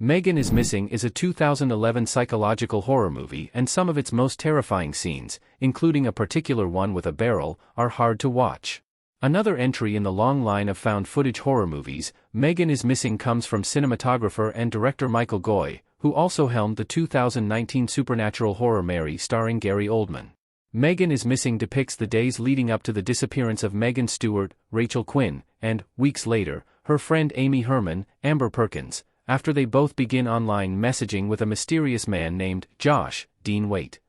Megan is Missing is a 2011 psychological horror movie, and some of its most terrifying scenes, including a particular one with a barrel, are hard to watch. Another entry in the long line of found footage horror movies, Megan is Missing, comes from cinematographer and director Michael Goy, who also helmed the 2019 supernatural horror Mary starring Gary Oldman. Megan is Missing depicts the days leading up to the disappearance of Megan Stewart, Rachel Quinn, and, weeks later, her friend Amy Herman, Amber Perkins, after they both begin online messaging with a mysterious man named Josh Dean Waite.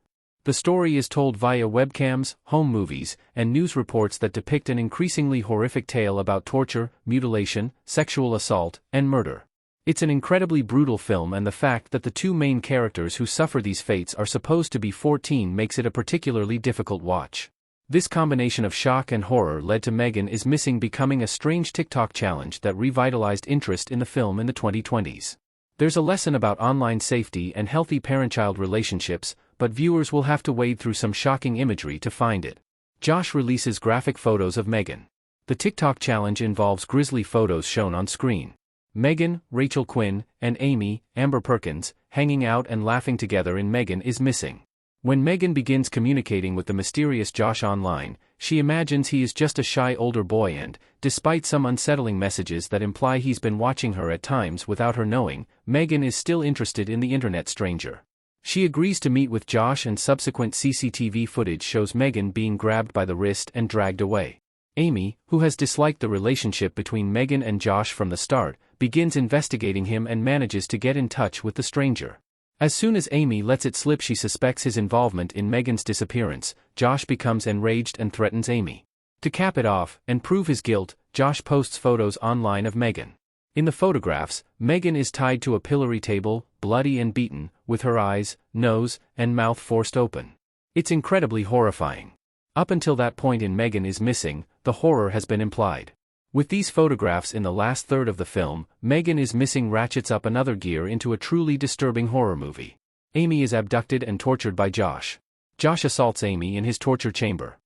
The story is told via webcams, home movies, and news reports that depict an increasingly horrific tale about torture, mutilation, sexual assault, and murder. It's an incredibly brutal film, and the fact that the two main characters who suffer these fates are supposed to be 14 makes it a particularly difficult watch. This combination of shock and horror led to Megan is Missing becoming a strange TikTok challenge that revitalized interest in the film in the 2020s. There's a lesson about online safety and healthy parent-child relationships, but viewers will have to wade through some shocking imagery to find it. Josh releases graphic photos of Megan. The TikTok challenge involves grisly photos shown on screen. Megan, Rachel Quinn, and Amy, Amber Perkins, hanging out and laughing together in Megan is Missing. When Megan begins communicating with the mysterious Josh online, she imagines he is just a shy older boy and, despite some unsettling messages that imply he's been watching her at times without her knowing, Megan is still interested in the internet stranger. She agrees to meet with Josh, and subsequent CCTV footage shows Megan being grabbed by the wrist and dragged away. Amy, who has disliked the relationship between Megan and Josh from the start, begins investigating him and manages to get in touch with the stranger. As soon as Amy lets it slip she suspects his involvement in Megan's disappearance, Josh becomes enraged and threatens Amy. To cap it off, and prove his guilt, Josh posts photos online of Megan. In the photographs, Megan is tied to a pillory table, bloody and beaten, with her eyes, nose, and mouth forced open. It's incredibly horrifying. Up until that point in Megan is Missing, the horror has been implied. With these photographs in the last third of the film, Megan is Missing ratchets up another gear into a truly disturbing horror movie. Amy is abducted and tortured by Josh. Josh assaults Amy in his torture chamber.